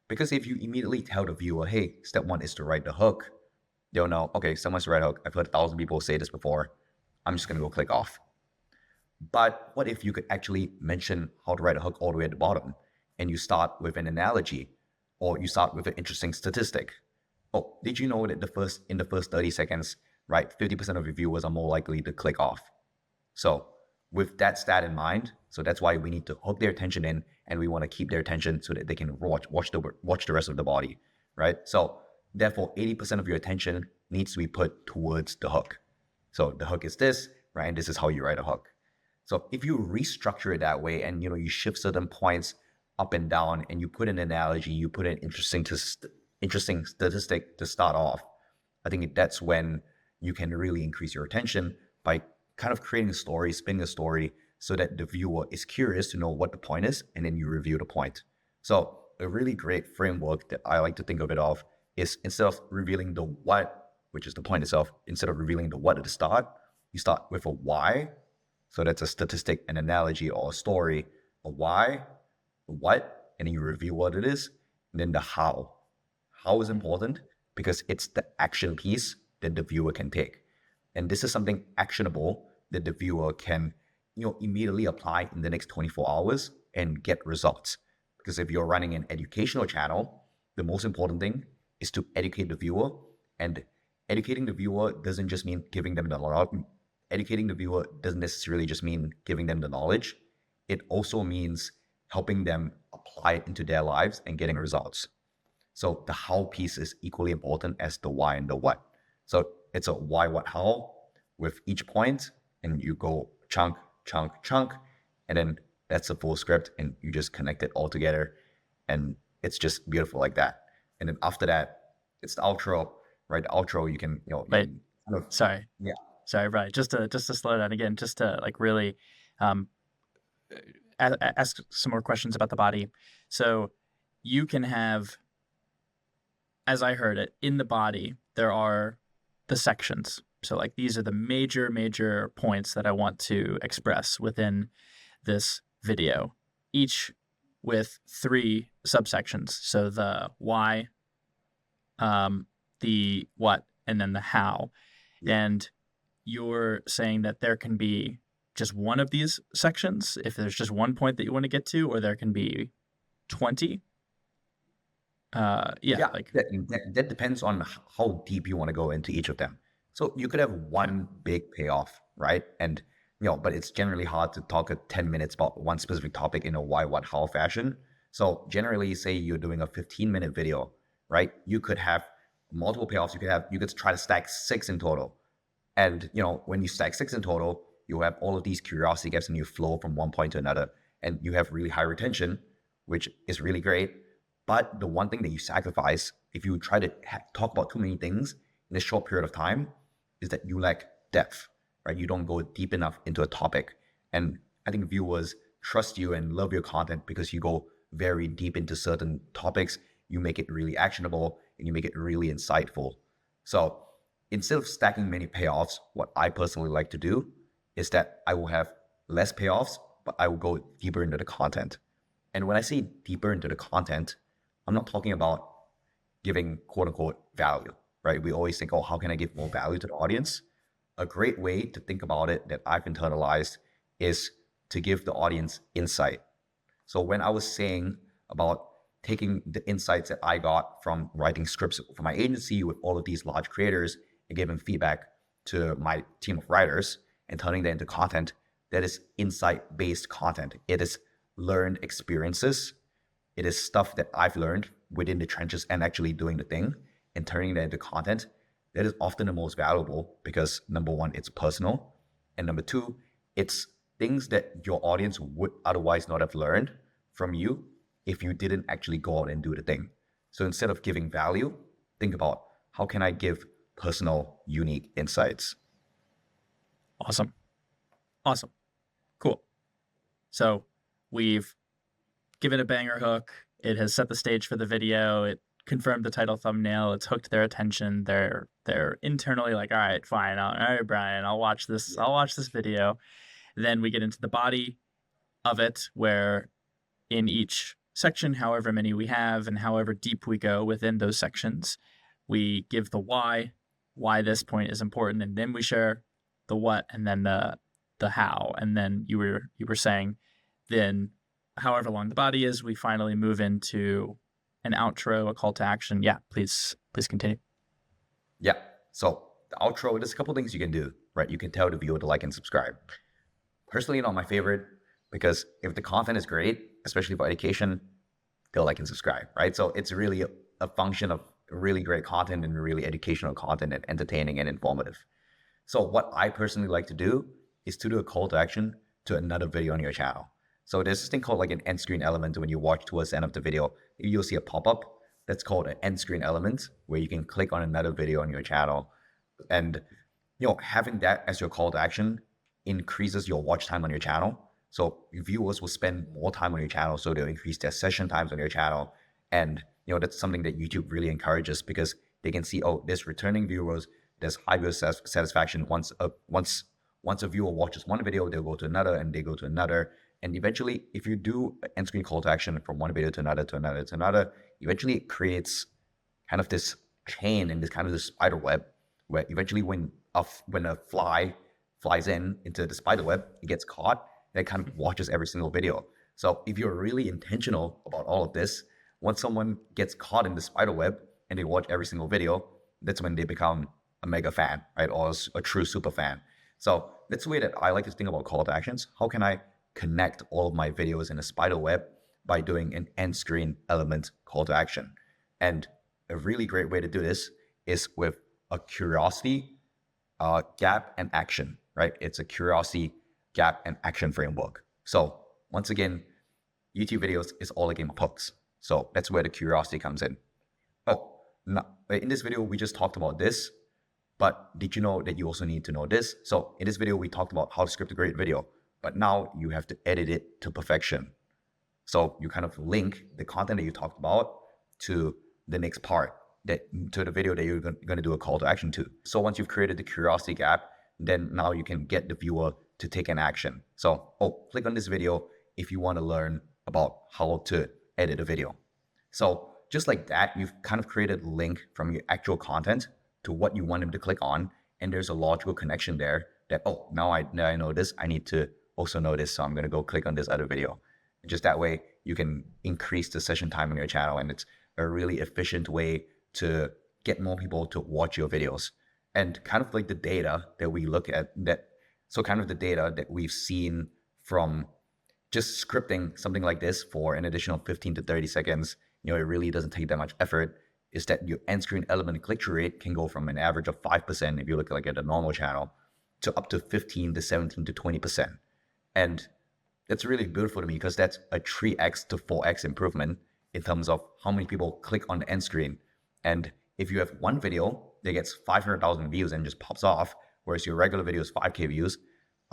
Because if you immediately tell the viewer, hey, step one is to write the hook, they'll know, okay, someone's to write a hook. I've heard 1,000 people say this before. I'm just going to go click off. But what if you could actually mention how to write a hook all the way at the bottom, and you start with an analogy, or you start with an interesting statistic? Oh, did you know that in the first 30 seconds, right, 50% of your viewers are more likely to click off? So with that stat in mind, so that's why we need to hook their attention in, and we want to keep their attention so that they can watch the rest of the body, right? So therefore, 80% of your attention needs to be put towards the hook. So the hook is this, right? And this is how you write a hook. So if you restructure it that way, and you shift certain points up and down, and you put an analogy, you put an interesting statistic to start off, I think that's when you can really increase your attention by kind of creating a story, spinning a story, so that the viewer is curious to know what the point is, and then you review the point. So a really great framework that I like to think of it of is, instead of revealing the what, which is the point itself, instead of revealing the what at the start, you start with a why. So that's a statistic, an analogy, or a story. A why, a what, and then you review what it is, and then the how. How is important because it's the action piece that the viewer can take. And this is something actionable that the viewer can immediately apply in the next 24 hours and get results. Because if you're running an educational channel, the most important thing is to educate the viewer. And educating the viewer doesn't just mean giving them the knowledge. Educating the viewer doesn't necessarily just mean giving them the knowledge. It also means helping them apply it into their lives and getting results. So the how piece is equally important as the why and the what. So it's a why, what, how with each point, and you go chunk, and then that's a full script, and you just connect it all together, and it's just beautiful like that. And then after that, it's the outro, right? The outro, you can, Wait, kind of, sorry. yeah. Sorry, Brian. Just to slow down again, just to like really ask some more questions about the body. So you can have, as I heard it, in the body, there are the sections. So like these are the major points that I want to express within this video, each with 3 subsections. So the why, the what, and then the how. And you're saying that there can be just one of these sections if there's just one point that you want to get to, or there can be 20. That depends on how deep you want to go into each of them. So you could have one big payoff, right? And but it's generally hard to talk 10 minutes about one specific topic in a why, what, how fashion. So generally, say you're doing a 15-minute video, right? You could have multiple payoffs. You could try to stack 6 in total. And when you stack 6 in total, you have all of these curiosity gaps, and you flow from one point to another. and you have really high retention, which is really great. But the one thing that you sacrifice if you try to talk about too many things in a short period of time is that you lack depth, right? You don't go deep enough into a topic. And I think viewers trust you and love your content because you go very deep into certain topics. You make it really actionable and you make it really insightful. So instead of stacking many payoffs, what I personally like to do is that I will have less payoffs, but I will go deeper into the content. And when I say deeper into the content, I'm not talking about giving quote unquote value, right? We always think, oh, how can I give more value to the audience? A great way to think about it that I've internalized is to give the audience insight. So when I was saying about taking the insights that I got from writing scripts for my agency with all of these large creators and giving feedback to my team of writers and turning that into content, that is insight-based content. It is learned experiences. It is stuff that I've learned within the trenches and actually doing the thing and turning that into content. That is often the most valuable because number one, it's personal. And number two, it's things that your audience would otherwise not have learned from you if you didn't actually go out and do the thing. So instead of giving value, think about how can I give personal, unique insights? Awesome. Cool. So we've given a banger hook. It has set the stage for the video. It confirmed the title thumbnail. It's hooked their attention. They're internally like, all right, fine. All right, Bryan, I'll watch this. I'll watch this video. Then we get into the body of it, where in each section, however many we have and however deep we go within those sections, we give the why this point is important, and then we share the what and then the how. And then you were saying then however long the body is, we finally move into an outro, a call to action. Yeah, please continue. Yeah. So the outro, there's a couple things you can do, right? You can tell the viewer to like and subscribe. Personally, not my favorite, because if the content is great, especially for education, they'll like and subscribe, right? So it's really a function of really great content and really educational content and entertaining and informative. So what I personally like to do is to do a call to action to another video on your channel. So there's this thing called like an end screen element. When you watch towards the end of the video, you'll see a pop-up that's called an end screen element, where you can click on another video on your channel. And having that as your call to action increases your watch time on your channel. So viewers will spend more time on your channel, so they'll increase their session times on your channel. And that's something that YouTube really encourages, because they can see, oh, there's returning viewers, there's high viewer satisfaction. Once a viewer watches one video, they'll go to another, and they go to another. And eventually, if you do an end screen call to action from one video to another, to another, to another, eventually it creates kind of this chain and this kind of this spider web, where eventually when a fly flies into the spider web, it gets caught, and it kind of watches every single video. So if you're really intentional about all of this, once someone gets caught in the spider web and they watch every single video, that's when they become a mega fan, right? Or a true super fan. So that's the way that I like to think about call to actions. How can I connect all of my videos in a spider web by doing an end screen element call to action? And a really great way to do this is with a curiosity, gap, and action, right? It's a curiosity, gap, and action framework. So once again, YouTube videos is all a game of hooks. So that's where the curiosity comes in. Oh, now, in this video, we just talked about this, but did you know that you also need to know this? So in this video, we talked about how to script a great video, but now you have to edit it to perfection. So you kind of link the content that you talked about to the next part, to the video that you're going to do a call to action to. So once you've created the curiosity gap, then now you can get the viewer to take an action. So, click on this video if you want to learn about how to edit a video. So just like that, you've kind of created a link from your actual content to what you want them to click on. And there's a logical connection there that, now I know this, I need to also know this. So I'm going to go click on this other video. Just that way you can increase the session time on your channel. And it's a really efficient way to get more people to watch your videos. And kind of like the data that we look at, the data that we've seen from just scripting something like this for an additional 15 to 30 seconds, it really doesn't take that much effort, is that your end screen element click-through rate can go from an average of 5% if you look like at a normal channel to up to 15 to 17 to 20%. And that's really beautiful to me because that's a 3x to 4x improvement in terms of how many people click on the end screen. And if you have one video that gets 500,000 views and just pops off, whereas your regular video is 5K views,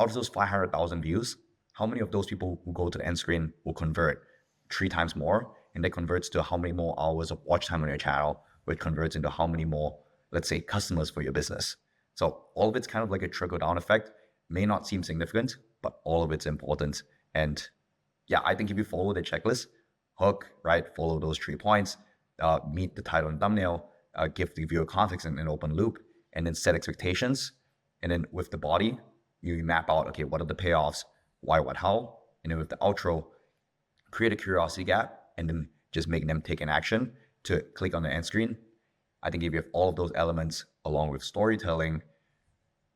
out of those 500,000 views, how many of those people who go to the end screen will convert 3 times more? And that converts to how many more hours of watch time on your channel, which converts into how many more, let's say, customers for your business. So all of it's kind of like a trickle down effect. May not seem significant, but all of it's important. And yeah, I think if you follow the checklist, hook, right, follow those 3 points, meet the title and thumbnail, give the viewer context in an open loop, and then set expectations. And then with the body, you map out, okay, what are the payoffs, why, what, how? And then with the outro, create a curiosity gap, and then just make them take an action to click on the end screen. I think if you have all of those elements along with storytelling,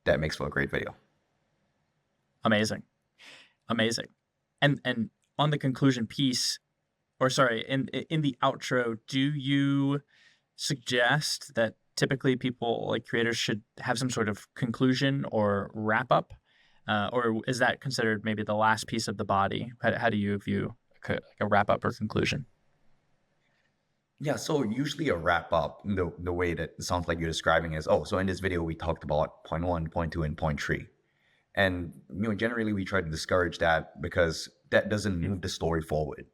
that makes for a great video. Amazing. And on the conclusion piece, or sorry, in the outro, do you suggest that typically people like creators should have some sort of conclusion or wrap up, or is that considered maybe the last piece of the body? How do you view a wrap up or conclusion? Yeah, so usually a wrap up, the way that it sounds like you're describing is, so in this video we talked about point 1, point 2, and point 3. And generally we try to discourage that because that doesn't move the story forward.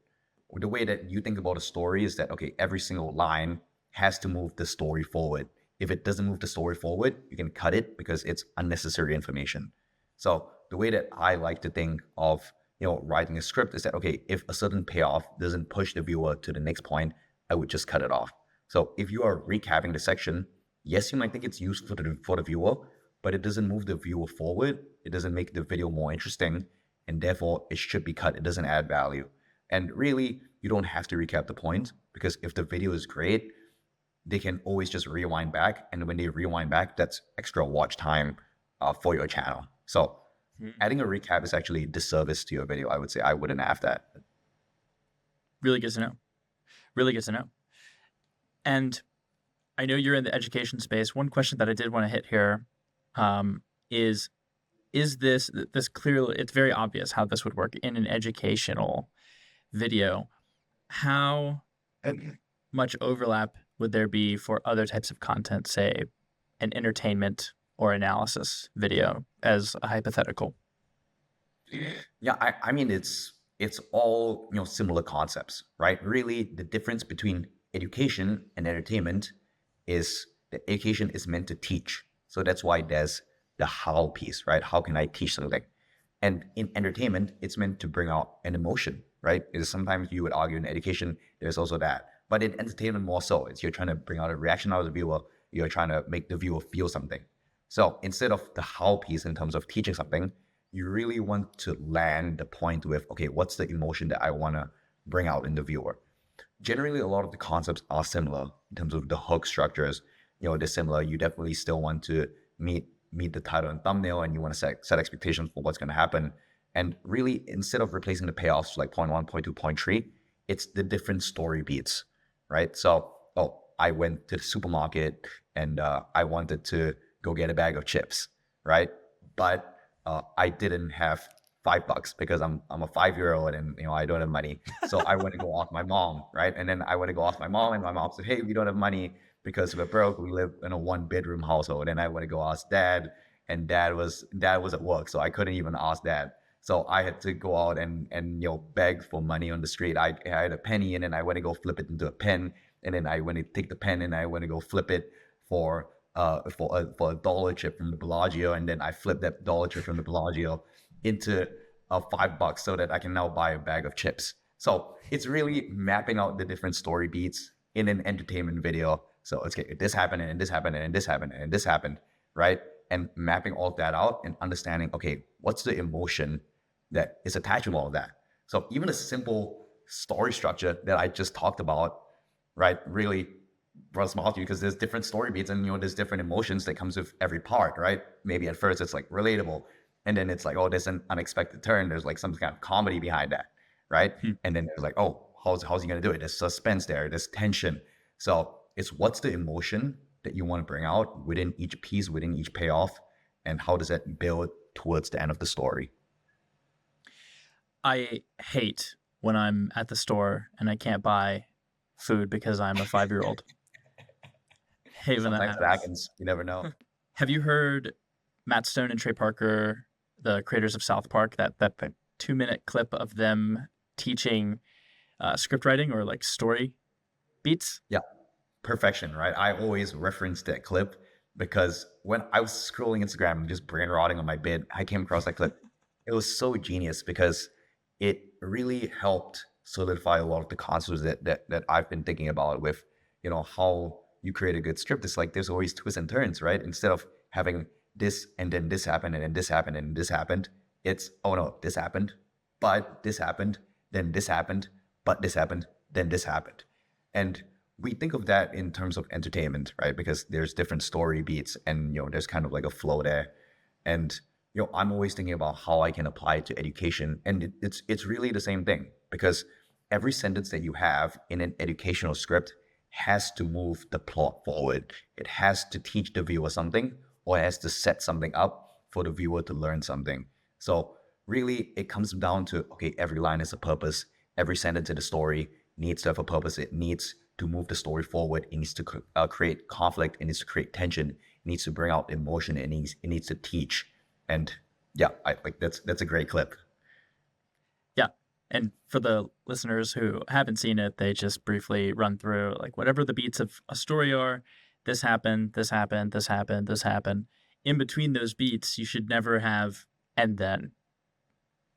The way that you think about a story is that, okay, every single line has to move the story forward. If it doesn't move the story forward, you can cut it because it's unnecessary information. So the way that I like to think of, writing a script is that, okay, if a certain payoff doesn't push the viewer to the next point, I would just cut it off. So if you are recapping the section, yes, you might think it's useful for the viewer, but it doesn't move the viewer forward. It doesn't make the video more interesting, and therefore it should be cut. It doesn't add value. And really, you don't have to recap the point, because if the video is great, they can always just rewind back. And when they rewind back, that's extra watch time for your channel. So adding a recap is actually a disservice to your video. I would say I wouldn't have that. Really good to know. Really good to know. And I know you're in the education space. One question that I did want to hit here is this clearly, it's very obvious how this would work in an educational video. How much overlap would there be for other types of content, say an entertainment or analysis video, as a hypothetical? Yeah, I mean, it's all, similar concepts, right? Really, the difference between education and entertainment is that education is meant to teach. So that's why there's the how piece, right? How can I teach something? And in entertainment, it's meant to bring out an emotion, right? Because sometimes you would argue in education, there's also that. But in entertainment more so, it's you're trying to bring out a reaction out of the viewer. You're trying to make the viewer feel something. So instead of the how piece in terms of teaching something, you really want to land the point with, okay, what's the emotion that I want to bring out in the viewer? Generally, a lot of the concepts are similar in terms of the hook structures. They're similar. You definitely still want to meet the title and thumbnail, and you want to set expectations for what's going to happen. And really, instead of replacing the payoffs like point 1, point 2, point 3, it's the different story beats, right? So, I went to the supermarket and I wanted to go get a bag of chips, right? But I didn't have $5 because I'm a 5-year-old and I don't have money. So I went to go ask my mom, right? And then I went to go ask my mom, and my mom said, "Hey, we don't have money because we're broke. We live in a 1-bedroom household." And I went to go ask dad, and dad was at work, so I couldn't even ask dad. So I had to go out and beg for money on the street. I had a penny, and then I went to go flip it into a pen, and then I went to take the pen and I went to go flip it for a dollar chip from the Bellagio, and then I flipped that dollar chip from the Bellagio into $5 so that I can now buy a bag of chips. So it's really mapping out the different story beats in an entertainment video. So it's okay, this happened and this happened and this happened and this happened, right? And mapping all that out and understanding, okay, what's the emotion that is attached to all of that? So even a simple story structure that I just talked about, right, really brought a smile to you because there's different story beats and there's different emotions that comes with every part, right? Maybe at first it's like relatable, and then it's like, oh, there's an unexpected turn. There's like some kind of comedy behind that, right? And then there's like, oh, how's he gonna do it? There's suspense there, there's tension. So it's what's the emotion that you want to bring out within each piece, within each payoff, and how does that build towards the end of the story? I hate when I'm at the store and I can't buy food because I'm a 5-year-old. Hate when that Sometimes it happens. happens. You never know. Have you heard Matt Stone and Trey Parker, the creators of South Park, that 2-minute clip of them teaching script writing or like story beats? Yeah, perfection, right? I always reference that clip because when I was scrolling Instagram, just brain rotting on my bed, I came across that clip. It was so genius because it really helped solidify a lot of the concepts that I've been thinking about with, how you create a good script. It's like there's always twists and turns, right? Instead of having this and then this happened and then this happened and this happened, it's, oh no, this happened, but this happened, then this happened, but this happened, then this happened. And we think of that in terms of entertainment, right? Because there's different story beats and, there's kind of like a flow there. And, I'm always thinking about how I can apply it to education. And it's really the same thing because every sentence that you have in an educational script has to move the plot forward. It has to teach the viewer something or it has to set something up for the viewer to learn something. So really it comes down to, okay, every line is a purpose. Every sentence in the story needs to have a purpose. It needs to move the story forward. It needs to create conflict. It needs to create tension. It needs to bring out emotion. It needs to teach. And yeah, I like that's a great clip. Yeah. And for the listeners who haven't seen it, they just briefly run through like whatever the beats of a story are. This happened, this happened, this happened, this happened. In between those beats, you should never have and then,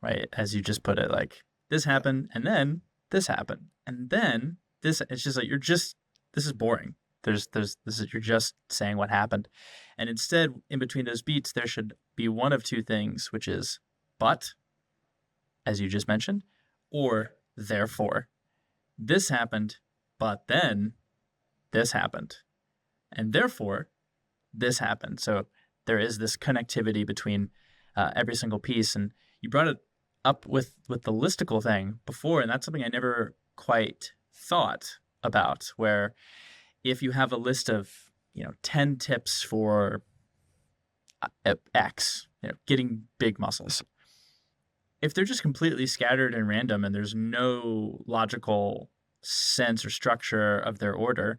right? As you just put it, like this happened and then this happened. And then this, it's just like this is boring. You're just saying what happened. And instead, in between those beats, there should be one of two things, which is but, as you just mentioned, or therefore. This happened, but then this happened. And therefore, this happened. So there is this connectivity between every single piece. And you brought it up with the listicle thing before, and that's something I never quite thought about, where if you have a list of 10 tips for X, getting big muscles, if they're just completely scattered and random and there's no logical sense or structure of their order,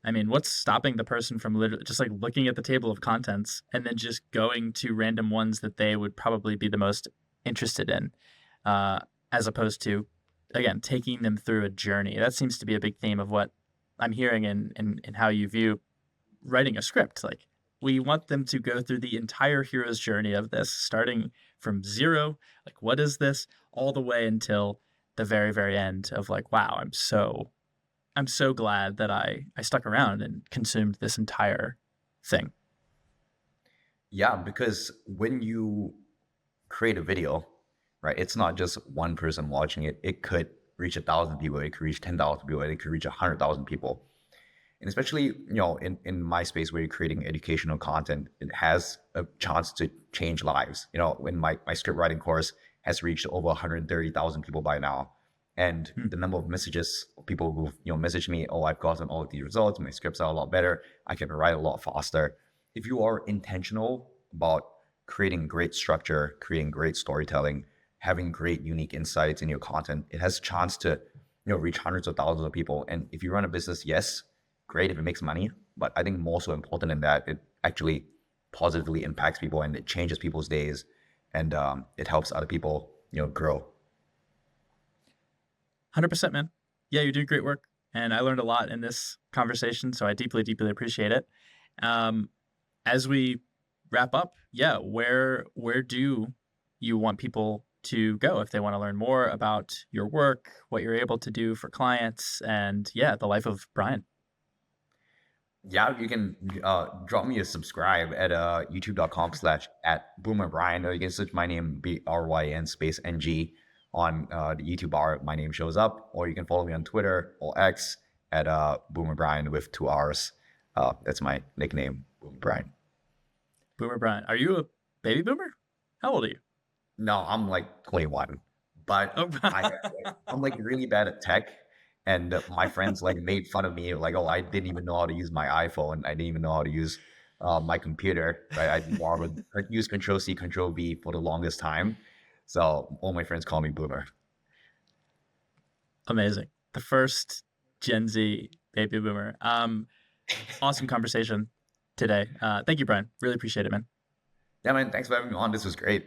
I mean, what's stopping the person from literally just like looking at the table of contents and then just going to random ones that they would probably be the most interested in, as opposed to, again, taking them through a journey? That seems to be a big theme of what I'm hearing in how you view writing a script. Like, we want them to go through the entire hero's journey of this, starting from zero, like, what is this, all the way until the very, very end of like, wow, I'm so glad that I stuck around and consumed this entire thing. Yeah, because when you create a video, right, it's not just one person watching it. It could reach 1,000 people. It could reach 10,000 people. It could reach 100,000 people. And especially, in my space where you're creating educational content, it has a chance to change lives. When my script writing course has reached over 130,000 people by now. And the number of messages, people who've, messaged me, oh, I've gotten all of these results. My scripts are a lot better. I can write a lot faster. If you are intentional about creating great structure, creating great storytelling, having great unique insights in your content, it has a chance to, reach hundreds of thousands of people. And if you run a business, yes, great if it makes money, but I think more so important than that, it actually positively impacts people and it changes people's days, and it helps other people, grow. 100%, man. Yeah, you're doing great work. And I learned a lot in this conversation, so I deeply, deeply appreciate it. As we wrap up, yeah, where do you want people to go if they want to learn more about your work, what you're able to do for clients, and yeah, the life of Bryan? Yeah, you can drop me a subscribe at youtube.com/@boomerbryan, or you can search my name, BRYN space NG, on the YouTube bar. My name shows up, or you can follow me on Twitter or X at boomerbryan with 2 R's. That's my nickname, Boomer Bryan. Boomer Bryan. Are you a baby boomer? How old are you? No, I'm like 21, but Oh, I'm like really bad at tech. And my friends like made fun of me, like, oh, I didn't even know how to use my iPhone. I didn't even know how to use my computer. Right? I use Control C, Control V for the longest time. So all my friends call me Boomer. Amazing. The first Gen Z baby boomer. Awesome conversation today. Thank you, Bryan. Really appreciate it, man. Yeah, man. Thanks for having me on. This was great.